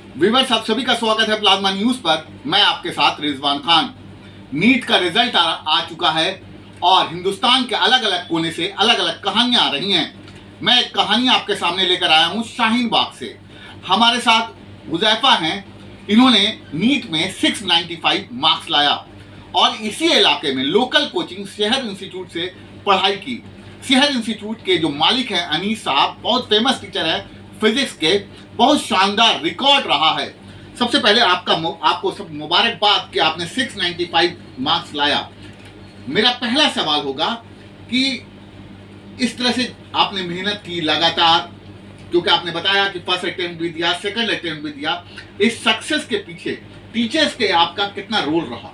Viewers, आप सभी का स्वागत है प्लाज्मा न्यूज पर। मैं आपके साथ रिजवान खान। नीट का रिजल्ट आ चुका है और हिंदुस्तान के अलग अलग कोने से अलग अलग कहानियां आ रही हैं। मैं एक कहानी आपके सामने लेकर आया हूं शाहीन बाग से। हमारे साथ हुजैफा हैं। इन्होंने नीट में 695 मार्क्स लाया और इसी इलाके में लोकल कोचिंग शहर इंस्टीट्यूट से पढ़ाई की। शहर इंस्टीट्यूट के जो मालिक हैं अनीस साहब, बहुत फेमस टीचर है फिजिक्स के। बहुत शानदार रिकॉर्ड रहा है। सबसे पहले आपको सब मुबारकबाद कि आपने 695 मार्क्स लाया। मेरा पहला सवाल होगा कि इस तरह से आपने मेहनत की लगातार, क्योंकि आपने बताया कि फर्स्ट अटेम्प्ट भी दिया, सेकंड अटेम्प्ट भी दिया। इस सक्सेस के पीछे टीचर्स के आपका कितना रोल रहा?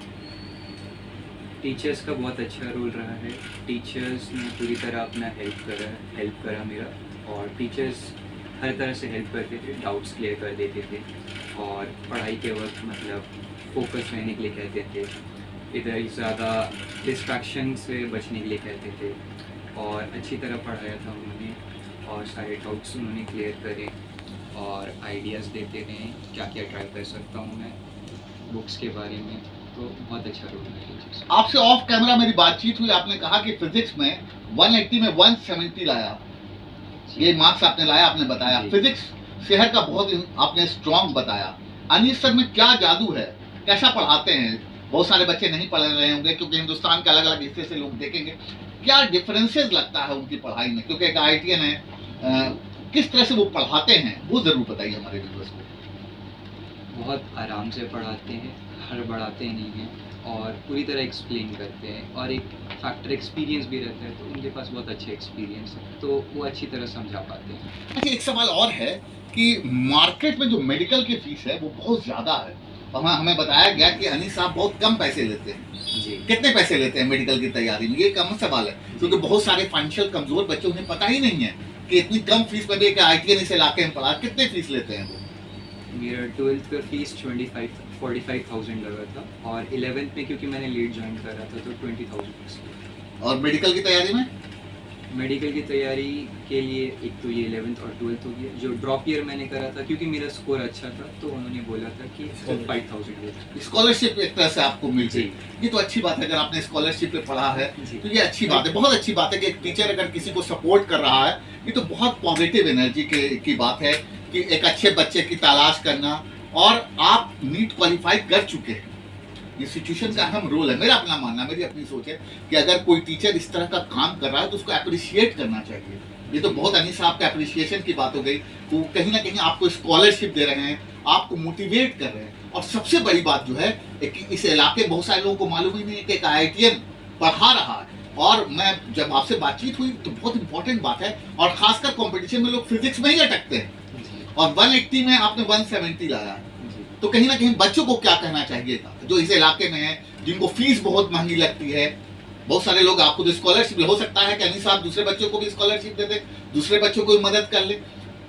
टीचर्स का बहुत अच्छा रोल रहा है। टीचर्स ने पूरी तरह अपना हेल्प करा मेरा, और टीचर्स हर तरह से हेल्प करते थे, डाउट्स क्लियर कर देते थे और पढ़ाई के वक्त मतलब फोकस रहने के लिए कहते थे, इधर ज़्यादा डिस्ट्रैक्शन से बचने के लिए कहते थे, और अच्छी तरह पढ़ाया था उन्होंने और सारे डाउट्स उन्होंने क्लियर करे और आइडियाज़ देते रहे क्या क्या ट्राई कर सकता हूँ मैं बुक्स के बारे में। तो बहुत अच्छा रोल है टीचर्स। आपसे ऑफ कैमरा मेरी बातचीत हुई, आपने कहा कि फिजिक्स में 180 में 170 लाया। ये मार्क्स आपने लाया, आपने बताया। फिजिक्स शहर का बहुत आपने स्ट्रॉन्ग बताया। अनीस सर में क्या जादू है, कैसा पढ़ाते हैं? बहुत सारे बच्चे नहीं पढ़ रहे होंगे क्योंकि हिंदुस्तान के अलग अलग हिस्से से लोग देखेंगे। क्या डिफरेंसेस लगता है उनकी पढ़ाई में, क्योंकि एक IITian है, किस तरह से वो पढ़ाते हैं वो जरूर बताइए हमारे व्यूअर्स को। बहुत आराम से पढ़ाते हैं, हड़बड़ाते नहीं हैं और पूरी तरह एक्सप्लेन करते हैं, और एक फैक्टर एक्सपीरियंस भी रहता है, तो उनके पास बहुत अच्छे एक्सपीरियंस है, तो वो अच्छी तरह समझा पाते हैं। अच्छा, एक सवाल और है कि मार्केट में जो मेडिकल की फीस है वो बहुत ज़्यादा है और हमें बताया गया कि अनीस साहब बहुत कम पैसे लेते हैं। जी। कितने पैसे लेते हैं मेडिकल की तैयारी में? ये कम सवाल है क्योंकि बहुत सारे फाइनेंशियल कमजोर बच्चे, उन्हें पता ही नहीं है कि इतनी कम फीस में भी एक IITian इस इलाके में पढ़ा। कितने फीस लेते हैं वो? मेरा 12th का फीस 45,000 लगा था, और 11th में क्योंकि मैंने लेट ज्वाइन करा था तो 20,000। और मेडिकल की तैयारी में? मेडिकल की तैयारी के लिए एक तो ये 11th और 12th हो गया। जो ड्रॉप ईयर मैंने करा था क्योंकि मेरा स्कोर अच्छा था, तो उन्होंने बोला था कि 5,000 स्कॉलरशिप एक तरह से आपको मिल गई। ये तो अच्छी बात है, अगर आपने स्कॉलरशिप पे पढ़ा है तो ये अच्छी बात है, बहुत अच्छी बात है कि एक टीचर अगर किसी को सपोर्ट कर रहा है, ये तो बहुत पॉजिटिव एनर्जी की बात है कि एक अच्छे बच्चे की तलाश करना। और आप नीट क्वालिफाई कर चुके हैं, इंस्टीट्यूशन का अहम रोल है। मेरा अपना मानना, मेरी अपनी सोच है कि अगर कोई टीचर इस तरह का काम कर रहा है तो उसको अप्रिशिएट करना चाहिए। ये तो बहुत अनीस साहब के अप्रिशिएशन की बात हो गई। वो कहीं ना कहीं आपको स्कॉलरशिप दे रहे हैं, आपको मोटिवेट कर रहे हैं। और सबसे बड़ी बात जो है कि इस इलाके बहुत सारे लोगों को मालूम ही नहीं है कि एक IITian पढ़ा रहा है। और मैं जब आपसे बातचीत हुई तो बहुत इंपॉर्टेंट बात है, और खासकर कॉम्पिटिशन में लोग फिजिक्स में ही अटकते हैं, और 180 में आपने 170 लाया। तो कहीं ना कहीं बच्चों को क्या कहना चाहिए था जो इस इलाके में है, जिनको फीस बहुत महंगी लगती है? बहुत सारे लोग आपको तो स्कॉलरशिप हो सकता है कि अनीस साहब दूसरे बच्चों को भी स्कॉलरशिप दे दे, दूसरे बच्चों को भी मदद कर ले।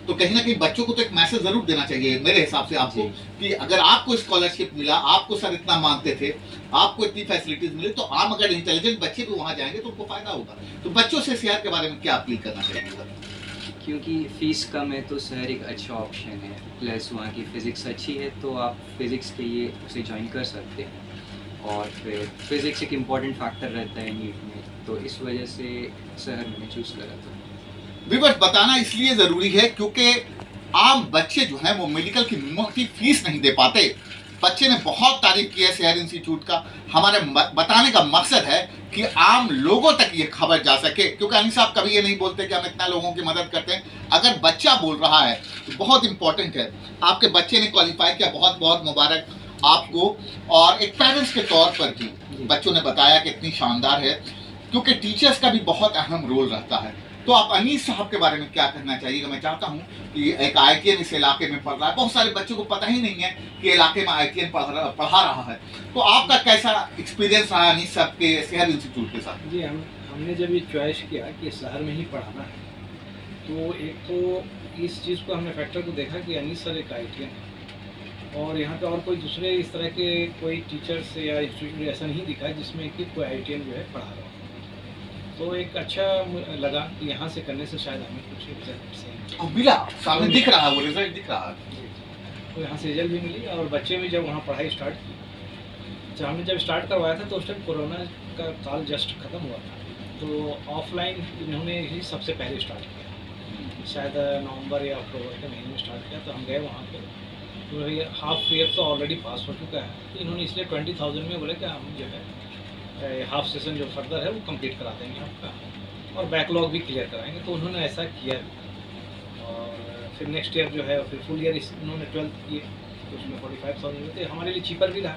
तो कहीं ना कहीं बच्चों को तो एक मैसेज जरूर देना चाहिए मेरे हिसाब से आपको कि अगर आपको स्कॉलरशिप मिला, आपको सर इतना मानते थे, आपको इतनी फैसिलिटीज मिली, तो आम अगर इंटेलिजेंट बच्चे भी वहां जाएंगे तो उनको फायदा होगा। तो बच्चों से शहर के बारे में क्या अपील करना चाहिए? क्योंकि फ़ीस कम है तो शहर एक अच्छा ऑप्शन है, प्लस वहाँ की फ़िज़िक्स अच्छी है तो आप फिज़िक्स के लिए उसे ज्वाइन कर सकते हैं, और फिर फिज़िक्स एक इम्पॉर्टेंट फैक्टर रहता है नीट में, तो इस वजह से शहर मैंने चूज़ करा था। व्यूअर्स, बताना इसलिए ज़रूरी है क्योंकि आम बच्चे जो हैं वो मेडिकल की मोटी फीस नहीं दे पाते। बच्चे ने बहुत तारीफ की है शहर इंस्टीट्यूट का। हमारे बताने का मकसद है कि आम लोगों तक ये खबर जा सके, क्योंकि अनिल साहब कभी ये नहीं बोलते कि हम इतना लोगों की मदद करते हैं। अगर बच्चा बोल रहा है तो बहुत इंपॉर्टेंट है। आपके बच्चे ने क्वालिफाई किया, बहुत बहुत मुबारक आपको। और एक पेरेंट्स के तौर पर भी बच्चों ने बताया कि इतनी शानदार है, क्योंकि टीचर्स का भी बहुत अहम रोल रहता है। तो आप अनीस साहब के बारे में क्या कहना चाहिएगा? मैं चाहता हूं कि एक IITian इस इलाके में पढ़ रहा है, बहुत सारे बच्चों को पता ही नहीं है कि इलाके में IITian पढ़ा रहा है। तो आपका कैसा एक्सपीरियंस रहा अनीस साहब के शहर इंस्टीट्यूट के साथ? जी, हमने जब ये चॉइस किया कि शहर में ही पढ़ाना है, तो एक तो इस चीज़ को हमने फैक्टर को देखा कि अनीस सर एक IITian है, और यहाँ पे और कोई दूसरे इस तरह के कोई टीचर्स या इंस्टीट्यूट ऐसा नहीं दिखा जिसमें कि कोई IITian जो है पढ़ा रहा हो। तो एक अच्छा लगा कि यहाँ से करने से शायद हमें कुछ रिजल्ट मिला, सामने दिख रहा है, वो रिजल्ट दिख रहा है। तो यहाँ से रिजल्ट भी मिली और बच्चे भी जब वहाँ पढ़ाई स्टार्ट की, जब हमने जब स्टार्ट करवाया था तो उस टाइम कोरोना का काल जस्ट ख़त्म हुआ था, तो ऑफलाइन इन्होंने ही सबसे पहले स्टार्ट किया, शायद नवंबर या अक्टूबर के महीने में स्टार्ट किया। तो हम गए वहाँ पे, तो ये हाफ ईयर तो ऑलरेडी पास हो चुका है, तो इन्होंने इसलिए 20,000 में बोले कि हम जो है हाफ सेशन जो फर्दर है वो कंप्लीट करा देंगे आपका और बैकलॉग भी क्लियर कराएंगे। तो उन्होंने ऐसा किया और फिर नेक्स्ट ईयर जो है फिर फुल ईयर उन्होंने 12th किए, तो उसमें 45,000 में थे। हमारे लिए चीपर भी रहा,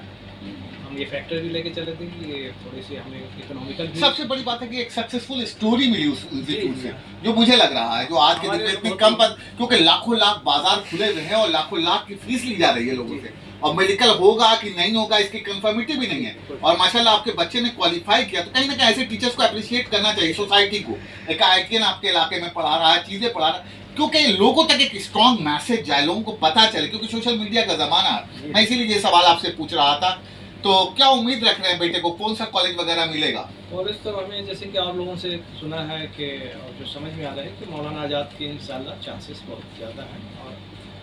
हम ये फैक्टर भी लेके चले थे कि ये थोड़ी सी हमें इकोनॉमिकल भी। सबसे बड़ी बात है कि एक सक्सेसफुल स्टोरी मिली उस इंस्टीट्यूट से, जो मुझे लग रहा है जो आज के दिन में इतनी कम पर, क्योंकि लाखों लाख बाजार खुले हुए हैं और लाखों लाख की फीस ली जा रही है लोगों से, और मेडिकल होगा कि नहीं होगा इसकी कंफर्मिटी भी नहीं है। और माशाल्लाह आपके बच्चे ने क्वालिफाई किया, तो कहीं ना कहीं ऐसे टीचर्स को अप्रिशिएट करना चाहिए, सोसाइटी को। एक IITian आपके इलाके में पढ़ा रहा है, चीजें पढ़ा रहा है, क्योंकि लोगों तक एक स्ट्रॉन्ग मैसेज जाए, लोगों को पता चले, क्योंकि सोशल मीडिया का जमाना है। मैं इसीलिए ये सवाल आपसे पूछ रहा था। तो क्या उम्मीद रख रहे हैं बेटे को, कौन सा कॉलेज वगैरह मिलेगा? कॉलेज तो हमें जैसे कि आप लोगों से सुना है कि और जो समझ में आ रहा है कि मौलाना आज़ाद के इंशाल्लाह चांसेस बहुत ज़्यादा हैं और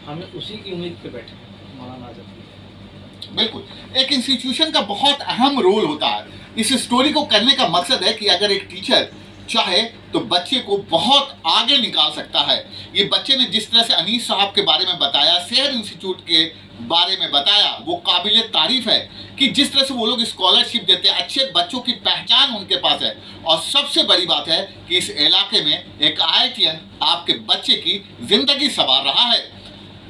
हमें उसी की उम्मीद पे बैठे हैं, मौलाना आज़ाद की। बिल्कुल, एक इंस्टीट्यूशन का बहुत अहम रोल होता है। इस स्टोरी को करने का मकसद है कि अगर एक टीचर चाहे तो बच्चे को बहुत आगे निकाल सकता है। ये बच्चे ने जिस तरह से अनीस साहब के बारे में बताया, सेहर इंस्टीट्यूट के बारे में बताया, वो काबिल तारीफ है कि जिस तरह से वो लोग स्कॉलरशिप देते हैं, अच्छे बच्चों की पहचान उनके पास है। और सबसे बड़ी बात है कि इस इलाके में एक IITian आपके बच्चे की जिंदगी संवार रहा है।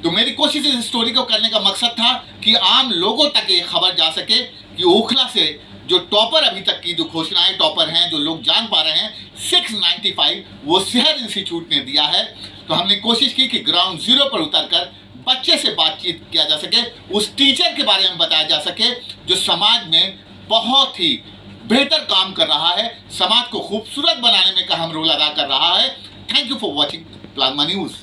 तो मेरी कोशिश इस स्टोरी को करने का मकसद था कि आम लोगों तक ये खबर जा सके कि ओखला से जो टॉपर अभी तक की जो घोषणाएं टॉपर हैं, जो लोग जान पा रहे हैं, 695 वो सेहर इंस्टीट्यूट ने दिया है। तो हमने कोशिश की कि ग्राउंड जीरो पर उतरकर बच्चे से बातचीत किया जा सके, उस टीचर के बारे में बताया जा सके जो समाज में बहुत ही बेहतर काम कर रहा है, समाज को खूबसूरत बनाने में अहम रोल अदा कर रहा है। Thank you for watching plasma news.